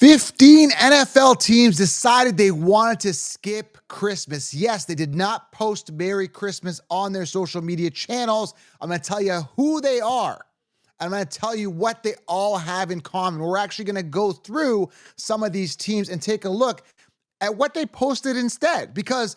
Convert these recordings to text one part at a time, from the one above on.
15 NFL teams decided they wanted to skip Christmas. Yes, they did not post Merry Christmas on their social media channels. I'm going to tell you who they are. I'm going to tell you what they all have in common. We're actually going to go through some of these teams and take a look at what they posted instead, because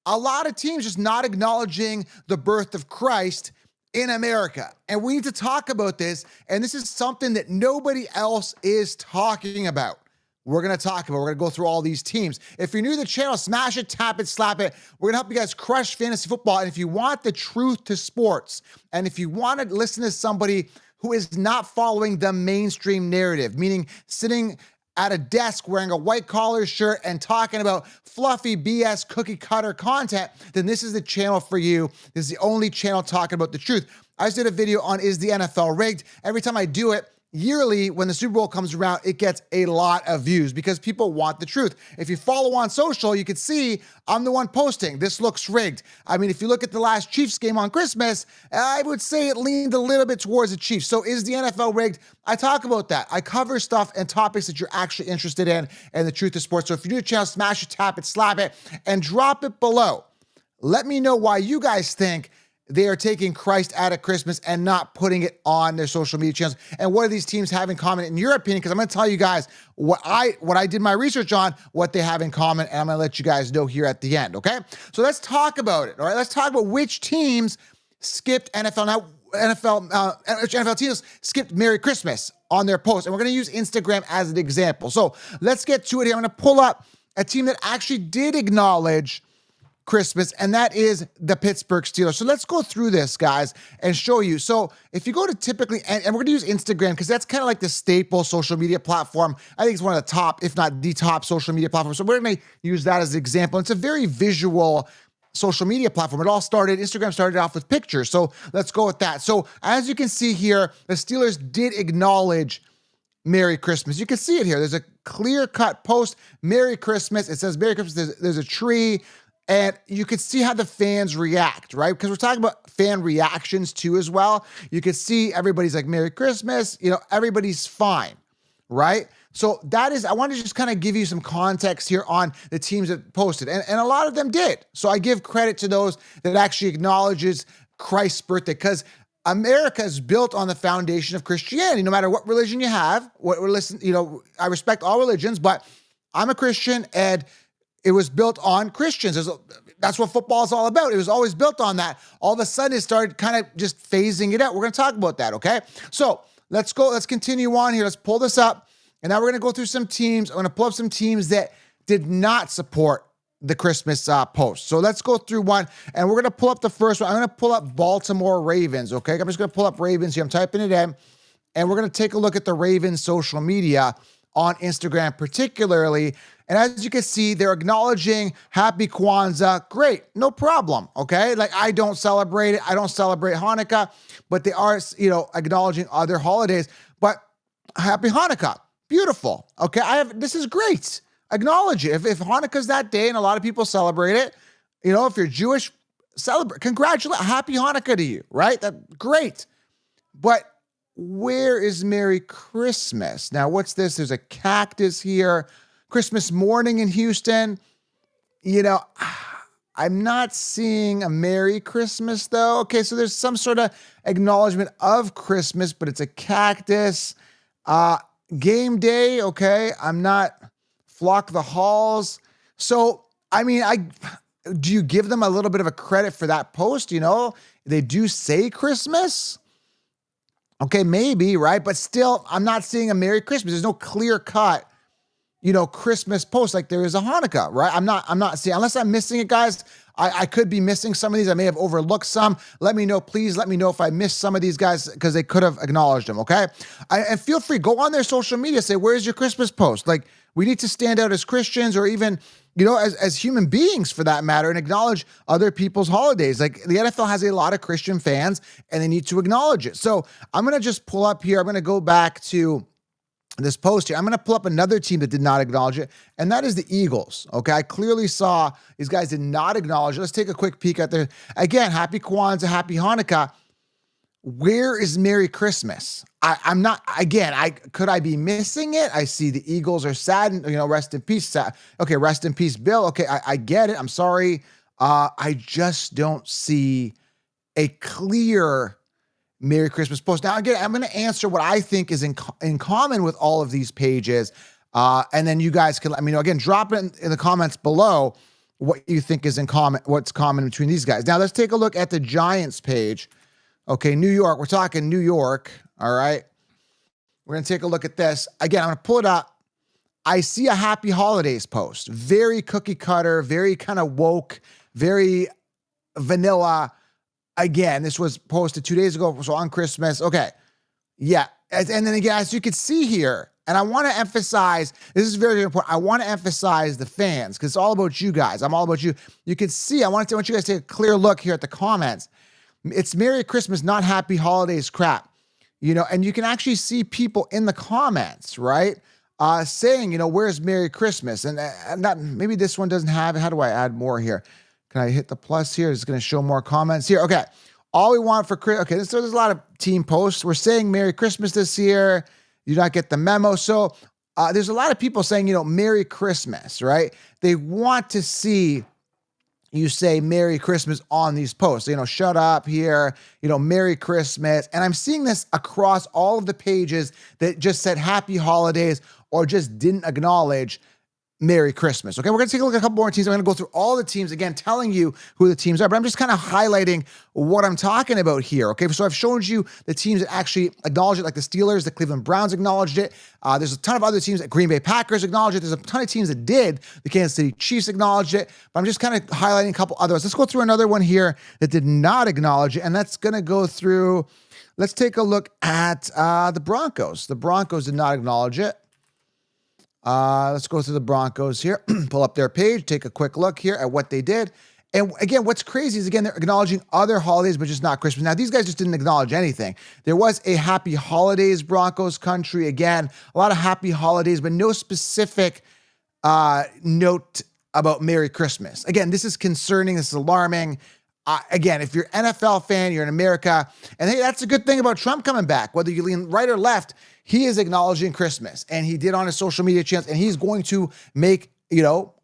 a lot of teams just not acknowledging the birth of Christ in America. And we need to talk about this. And this is something that nobody else is talking about. We're going to talk about. We're going to go through all these teams. If you're new to the channel, smash it, tap it, slap it. We're going to help you guys crush fantasy football. And if you want the truth to sports, and if you want to listen to somebody who is not following the mainstream narrative, meaning sitting at a desk wearing a white collar shirt and talking about fluffy BS cookie cutter content, then this is the channel for you. This is the only channel talking about the truth. I just did a video on Is the NFL Rigged? Every time I do it, yearly, when the Super Bowl comes around, it gets a lot of views because people want the truth. If you follow on social, you can see I'm the one posting. This looks rigged. I mean, if you look at the last Chiefs game on Christmas, I would say it leaned a little bit towards the Chiefs. So is the NFL rigged? I talk about that. I cover stuff and topics that you're actually interested in and the truth of sports. So if you're new to the channel, smash it, tap it, slap it, and drop it below. Let me know why you guys think they are taking Christ out of Christmas and not putting it on their social media channels. And what do these teams have in common, in your opinion? Because I'm going to tell you guys what I did my research on, what they have in common, and I'm going to let you guys know here at the end, okay? So let's talk about it, all right? Let's talk about which teams skipped NFL. Now, NFL teams skipped Merry Christmas on their post, and we're going to use Instagram as an example. So let's get to it here. I'm going to pull up a team that actually did acknowledge Christmas, and that is the Pittsburgh Steelers. So let's go through this, guys, and show you. So if you go to typically, and we're going to use Instagram because that's kind of like the staple social media platform. I think it's one of the top, if not the top social media platform. So we're going to use that as an example. It's a very visual social media platform. Instagram started off with pictures. So let's go with that. So as you can see here, the Steelers did acknowledge Merry Christmas. You can see it here. There's a clear-cut post, Merry Christmas. It says Merry Christmas. There's a tree. And you could see how the fans react, right? Because we're talking about fan reactions too as well. You could see everybody's like, Merry Christmas. You know, everybody's fine, right? So that is, I want to just kind of give you some context here on the teams that posted. And a lot of them did. So I give credit to those that actually acknowledges Christ's birthday, because America is built on the foundation of Christianity. No matter what religion you have, I respect all religions, but I'm a Christian, and it was built on Christians. That's what football is all about. It was always built on that. All of a sudden, it started kind of just phasing it out. We're going to talk about that, okay? So let's go. Let's continue on here. Let's pull this up. And now we're going to go through some teams. I'm going to pull up some teams that did not support the Christmas post. So let's go through one. And we're going to pull up the first one. I'm going to pull up Baltimore Ravens, okay? I'm just going to pull up Ravens here. I'm typing it in. And we're going to take a look at the Ravens social media on Instagram particularly. And as you can see, they're acknowledging Happy Kwanzaa. Great, no problem, okay? Like, I don't celebrate it. I don't celebrate Hanukkah, but they are, acknowledging other holidays. But Happy Hanukkah, beautiful, okay? This is great. Acknowledge it. If Hanukkah's that day and a lot of people celebrate it, if you're Jewish, celebrate. Congratulate. Happy Hanukkah to you, right? Great. But where is Merry Christmas? Now, what's this? There's a cactus here. Christmas morning in Houston. I'm not seeing a Merry Christmas, though. Okay, so there's some sort of acknowledgement of Christmas, but it's a cactus. Game day, okay. I'm not Flock the Halls. So, I mean, do you give them a little bit of a credit for that post? They do say Christmas. Okay, maybe, right? But still, I'm not seeing a Merry Christmas. There's no clear cut, Christmas post like there is a Hanukkah, right? I'm not seeing, unless I'm missing it, guys. I could be missing some of these. I may have overlooked some. Let me know, please. Let me know if I missed some of these guys, because they could have acknowledged them, okay? And feel free, go on their social media, say, where's your Christmas post? Like, we need to stand out as Christians, or even, as human beings for that matter, and acknowledge other people's holidays. Like, the NFL has a lot of Christian fans, and they need to acknowledge it. So I'm going to just pull up here. I'm going to go back to this post here. I'm going to pull up another team that did not acknowledge it, and that is the Eagles. Okay, I clearly saw these guys did not acknowledge it. Let's take a quick peek at there. Again, Happy Kwanzaa, Happy Hanukkah. Where is Merry Christmas? I'm not, again, could I be missing it? I see the Eagles are sad, and, rest in peace. Okay, rest in peace, Bill. Okay, I get it. I'm sorry. I just don't see a clear Merry Christmas post. Now, again, I'm going to answer what I think is in common with all of these pages. And then you guys can let me know. Again, drop it in the comments below what you think is in common, what's common between these guys. Now, let's take a look at the Giants page. Okay, New York. We're talking New York. All right. We're going to take a look at this. Again, I'm going to pull it up. I see a happy holidays post. Very cookie cutter, very kind of woke, very vanilla. Again, this was posted 2 days ago, so on Christmas. Okay. Yeah. And then again, as you can see here, and I want to emphasize, this is very, very important. I want to emphasize the fans because it's all about you guys. I'm all about you. You can see, I want you guys to take a clear look here at the comments. It's Merry Christmas, not Happy Holidays crap. And you can actually see people in the comments, right? Saying, where's Merry Christmas? And that, maybe this one doesn't have it. How do I add more here? Can I hit the plus here? It's going to show more comments here. Okay. All we want for Christmas. Okay. So there's a lot of team posts. We're saying Merry Christmas this year. You not get the memo. So there's a lot of people saying, Merry Christmas, right? They want to see you say Merry Christmas on these posts. Shut up here, Merry Christmas. And I'm seeing this across all of the pages that just said Happy Holidays or just didn't acknowledge Merry Christmas. Okay, we're going to take a look at a couple more teams. I'm going to go through all the teams again, telling you who the teams are, but I'm just kind of highlighting what I'm talking about here. Okay, so I've shown you the teams that actually acknowledge it, like the Steelers, the Cleveland Browns acknowledged it. There's a ton of other teams that Green Bay Packers acknowledged it. There's a ton of teams that did. The Kansas City Chiefs acknowledged it, but I'm just kind of highlighting a couple others. Let's go through another one here that did not acknowledge it, and that's going to go through. Let's take a look at the Broncos. The Broncos did not acknowledge it. Let's go through the Broncos here, pull up their page, take a quick look here at what they did. And again, what's crazy is, again, they're acknowledging other holidays, but just not Christmas. Now, these guys just didn't acknowledge anything. There was a Happy Holidays Broncos country. Again, a lot of happy holidays, but no specific note about Merry Christmas. Again, this is concerning. This is alarming. Again, if you're an NFL fan, you're in America, and hey, that's a good thing about Trump coming back. Whether you lean right or left, he is acknowledging Christmas, and he did on his social media channels, and he's going to make,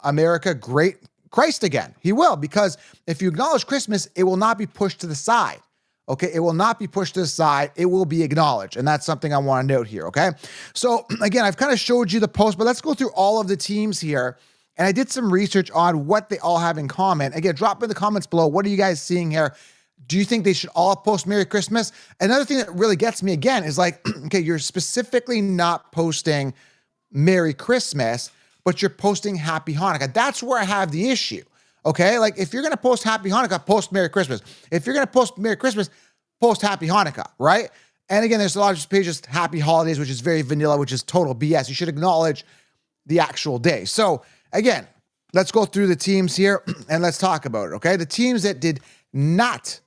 America great Christ again. He will, because if you acknowledge Christmas, it will not be pushed to the side. Okay, it will not be pushed to the side. It will be acknowledged, and that's something I want to note here, okay? So again, I've kind of showed you the post, but let's go through all of the teams here. And I did some research on what they all have in common. Again, drop in the comments below. What are you guys seeing here? Do you think they should all post Merry Christmas? Another thing that really gets me again is like, okay, you're specifically not posting Merry Christmas, but you're posting Happy Hanukkah. That's where I have the issue. Okay, like if you're going to post Happy Hanukkah, post Merry Christmas. If you're going to post Merry Christmas, post Happy Hanukkah, right? And again, there's a lot of pages, Happy Holidays, which is very vanilla, which is total BS. You should acknowledge the actual day. So again, let's go through the teams here and let's talk about it, okay? The teams that did not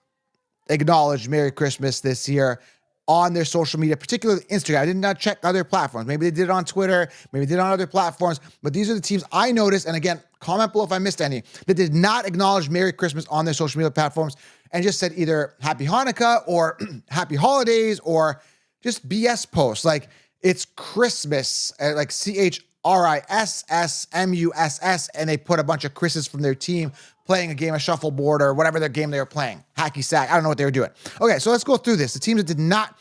acknowledge Merry Christmas this year on their social media, particularly Instagram. I did not check other platforms. Maybe they did it on Twitter. Maybe they did it on other platforms. But these are the teams I noticed. And again, comment below if I missed any that did not acknowledge Merry Christmas on their social media platforms and just said either Happy Hanukkah or Happy Holidays or just BS posts like it's Christmas, like CHRISSMUSS, and they put a bunch of Chris's from their team playing a game of shuffleboard or whatever their game they were playing. Hacky sack. I don't know what they were doing. Okay, so let's go through this. The teams that did not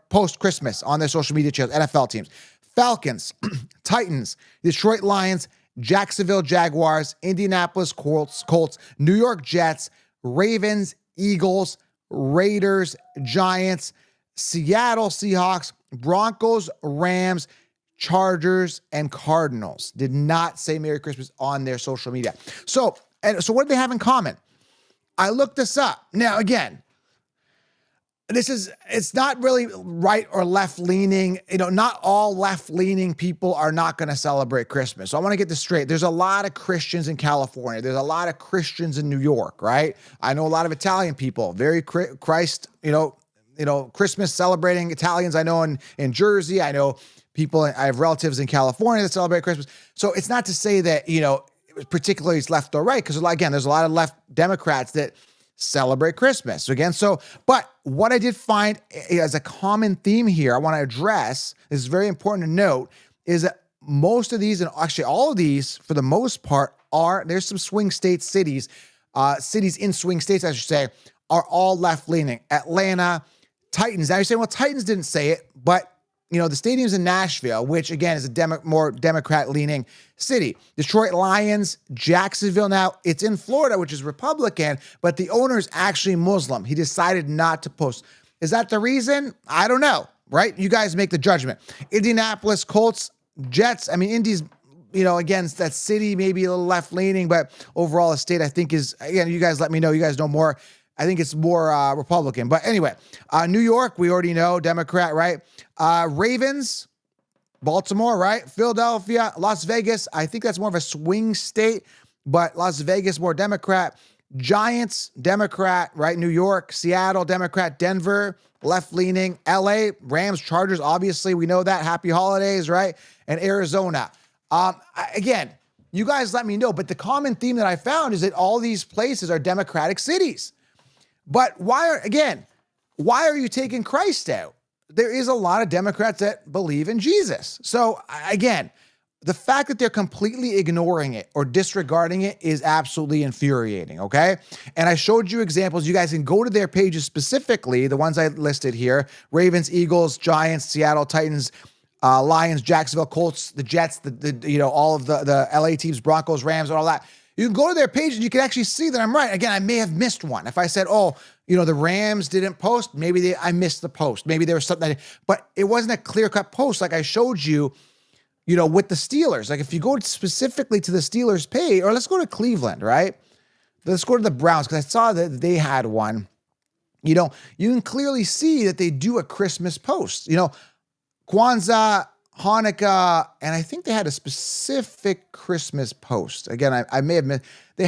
post Christmas on their social media channels, NFL teams. Falcons, Titans, Detroit Lions, Jacksonville Jaguars, Indianapolis Colts, New York Jets, Ravens, Eagles, Raiders, Giants, Seattle Seahawks, Broncos, Rams, Chargers, and Cardinals did not say Merry Christmas on their social media. So what do they have in common? I looked this up. Now, again, it's not really right or left leaning. Not all left leaning people are not going to celebrate Christmas. So I want to get this straight. There's a lot of Christians in California. There's a lot of Christians in New York, right? I know a lot of Italian people, very Christmas celebrating Italians. I know in Jersey, I know people, I have relatives in California that celebrate Christmas. So it's not to say that, particularly it's left or right, because again, there's a lot of left Democrats that celebrate Christmas. So again, but what I did find as a common theme here, I want to address, this is very important to note, is that most of these, and actually all of these, for the most part, there's some swing state cities, cities in swing states, I should say, are all left-leaning. Atlanta, Titans. Now you're saying, well, Titans didn't say it, but the stadium's in Nashville, which again is a more Democrat-leaning city. Detroit Lions, Jacksonville. Now it's in Florida, which is Republican, but the owner's actually Muslim. He decided not to post. Is that the reason? I don't know, right? You guys make the judgment. Indianapolis Colts, Jets. I mean, Indy's, again, that city maybe a little left-leaning, but overall the state I think is, again, you guys let me know. You guys know more. I think it's more Republican. But anyway, New York, we already know, Democrat, right? Ravens, Baltimore, right? Philadelphia, Las Vegas. I think that's more of a swing state, but Las Vegas more Democrat. Giants, Democrat, right? New York, Seattle, Democrat. Denver, left-leaning. LA, Rams, Chargers, obviously, we know that. Happy holidays, right? And Arizona. Again, you guys let me know, but the common theme that I found is that all these places are Democratic cities. But why are you taking Christ out? There is a lot of Democrats that believe in Jesus. So again, the fact that they're completely ignoring it or disregarding it is absolutely infuriating, okay? And I showed you examples. You guys can go to their pages specifically, the ones I listed here: Ravens, Eagles, Giants, Seattle, Titans, Lions, Jacksonville, Colts, the Jets, all of the LA teams, Broncos, Rams, and all that. You can go to their page and you can actually see that I'm right. Again, I may have missed one. If I said, the Rams didn't post, maybe I missed the post. Maybe there was something, but it wasn't a clear-cut post like I showed you, with the Steelers. Like if you go specifically to the Steelers page, or let's go to Cleveland, right? Let's go to the Browns because I saw that they had one. You can clearly see that they do a Christmas post. Kwanzaa, Hanukkah, and I think they had a specific Christmas post. Again, I may have missed.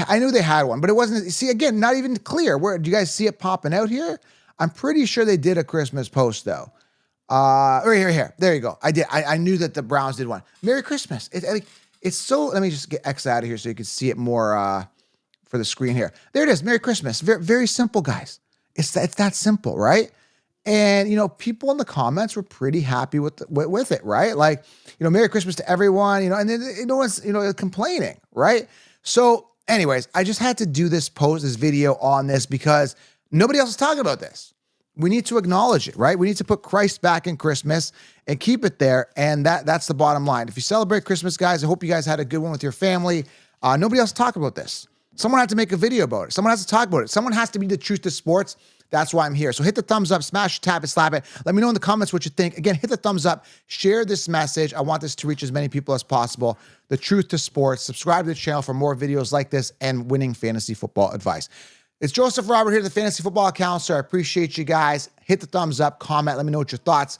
I knew they had one, but it wasn't. See, again, not even clear. Where do you guys see it popping out here? I'm pretty sure they did a Christmas post though. Here. There you go. I did. I knew that the Browns did one. Merry Christmas. It's so. Let me just get X out of here so you can see it more for the screen here. There it is. Merry Christmas. Very, very simple, guys. It's that simple, right? And, people in the comments were pretty happy with it, right? Like, Merry Christmas to everyone, and then no one's, complaining, right? So anyways, I just had to do this video on this because nobody else is talking about this. We need to acknowledge it, right? We need to put Christ back in Christmas and keep it there. And that's the bottom line. If you celebrate Christmas, guys, I hope you guys had a good one with your family. Nobody else talked about this. Someone had to make a video about it. Someone has to talk about it. Someone has to be the truth to sports. That's why I'm here. So hit the thumbs up, smash, tap it, slap it. Let me know in the comments what you think. Again, hit the thumbs up, share this message. I want this to reach as many people as possible. The truth to sports. Subscribe to the channel for more videos like this and winning fantasy football advice. It's Joseph Robert here, the Fantasy Football Counselor. I appreciate you guys. Hit the thumbs up, comment. Let me know what your thoughts.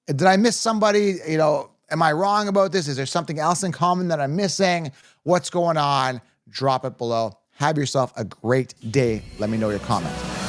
Did I miss somebody? Am I wrong about this? Is there something else in common that I'm missing? What's going on? Drop it below. Have yourself a great day. Let me know your comments.